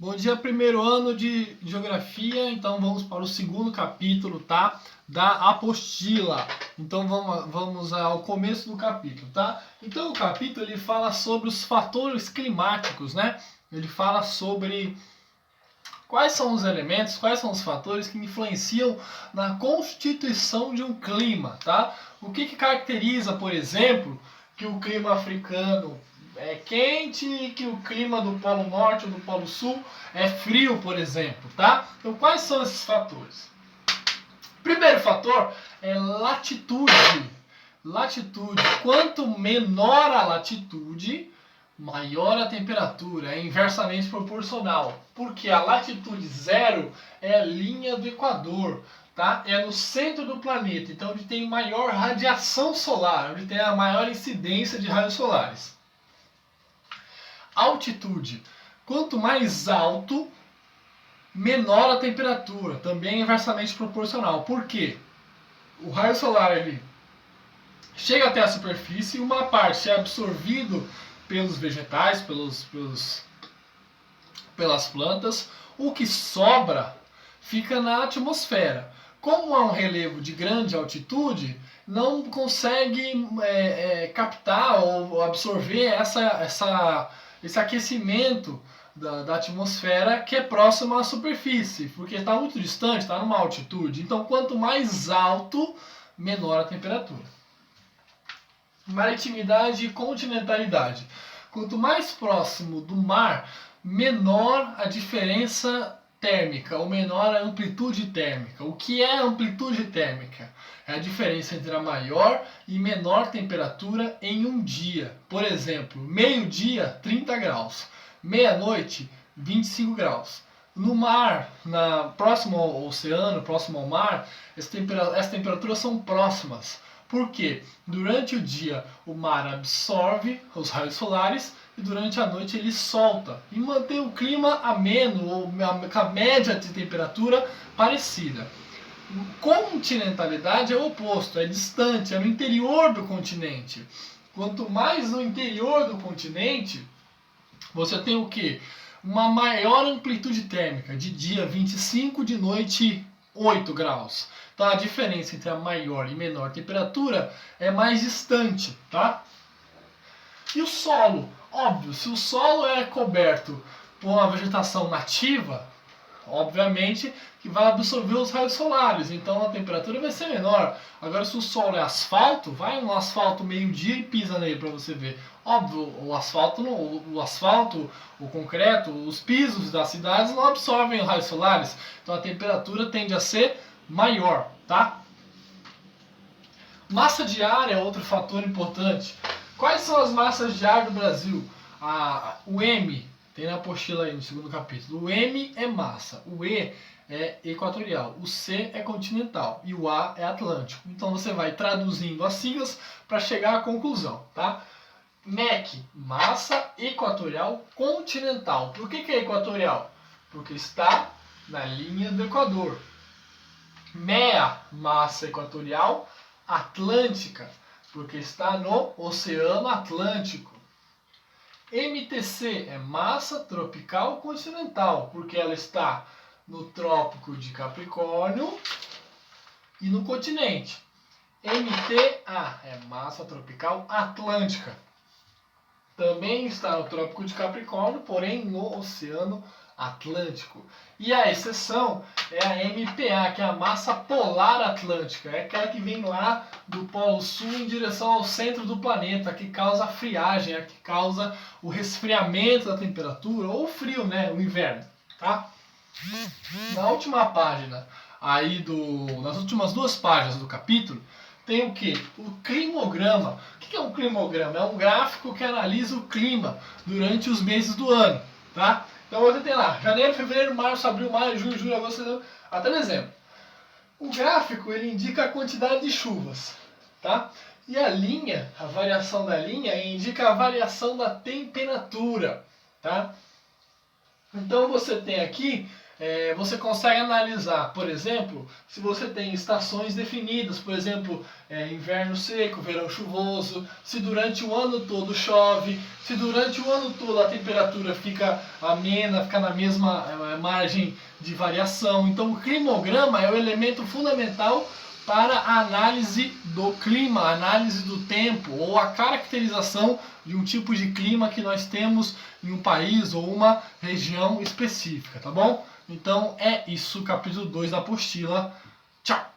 Bom dia, primeiro ano de Geografia, então vamos para o segundo capítulo, tá? Da apostila. Então vamos ao começo do capítulo, tá? Então o capítulo ele fala sobre os fatores climáticos, né? Ele fala sobre quais são os elementos, quais são os fatores que influenciam na constituição de um clima, tá? O que caracteriza, por exemplo, que o clima africano é quente e que o clima do Polo Norte ou do Polo Sul é frio, por exemplo, tá? Então, quais são esses fatores? Primeiro fator é latitude. Latitude. Quanto menor a latitude, maior a temperatura. É inversamente proporcional. Porque a latitude zero é a linha do Equador. Tá? É no centro do planeta. Então, onde tem maior radiação solar. Onde tem a maior incidência de raios solares. Altitude. Quanto mais alto, menor a temperatura. Também é inversamente proporcional. Por quê? O raio solar ele chega até a superfície e uma parte é absorvido pelos vegetais, pelas plantas. O que sobra fica na atmosfera. Como há um relevo de grande altitude, não consegue captar ou absorver esse aquecimento da atmosfera que é próximo à superfície, porque está muito distante, está numa altitude. Então, quanto mais alto, menor a temperatura. Maritimidade e continentalidade. Quanto mais próximo do mar, menor a diferença térmica, ou menor a amplitude térmica. O que é amplitude térmica? É a diferença entre a maior e menor temperatura em um dia. Por exemplo, meio-dia, 30 graus. Meia-noite, 25 graus. No mar, próximo ao oceano, próximo ao mar, as temperaturas são próximas. Por quê? Durante o dia o mar absorve os raios solares e durante a noite ele solta e mantém o clima ameno ou com a média de temperatura parecida. Continentalidade é o oposto, é distante, é no interior do continente. Quanto mais no interior do continente, você tem o quê? Uma maior amplitude térmica, de dia 25, de noite 8 graus. Então a diferença entre a maior e menor temperatura é mais distante, tá? E o solo? Óbvio, se o solo é coberto por uma vegetação nativa, obviamente que vai absorver os raios solares, então a temperatura vai ser menor. Agora, se o solo é asfalto, vai no asfalto meio-dia e pisa nele para você ver. Óbvio, o asfalto, o concreto, os pisos das cidades não absorvem os raios solares, então a temperatura tende a ser maior, tá? Massa de ar é outro fator importante. Quais são as massas de ar do Brasil? O M, tem na apostila aí no segundo capítulo. O M é massa, o E é equatorial, o C é continental e o A é atlântico. Então você vai traduzindo as siglas para chegar à conclusão, tá? MEC, massa equatorial continental. Por que é equatorial? Porque está na linha do Equador. MEA, massa equatorial atlântica, porque está no Oceano Atlântico. MTC é massa tropical continental, porque ela está no Trópico de Capricórnio e no continente. MTA é massa tropical atlântica. Também está no Trópico de Capricórnio, porém no Oceano Atlântico. E a exceção é a MPA, que é a massa polar atlântica. É aquela que vem lá do Polo Sul em direção ao centro do planeta, que causa a friagem, que causa o resfriamento da temperatura, ou o frio, né? O inverno, tá? Na última página, nas últimas duas páginas do capítulo, tem o que? O climograma. O que é um climograma? É um gráfico que analisa o clima durante os meses do ano, tá? Então você tem lá, janeiro, fevereiro, março, abril, maio, junho, julho, agosto, setembro, até dezembro. O gráfico ele indica a quantidade de chuvas, tá? E a linha, a variação da linha, indica a variação da temperatura, tá? Então você tem aqui você consegue analisar, por exemplo, se você tem estações definidas, por exemplo, inverno seco, verão chuvoso, se durante o ano todo chove, se durante o ano todo a temperatura fica amena, fica na mesma margem de variação. Então o climograma é o elemento fundamental para a análise do clima, a análise do tempo ou a caracterização de um tipo de clima que nós temos em um país ou uma região específica, tá bom? Então é isso, capítulo 2 da apostila. Tchau!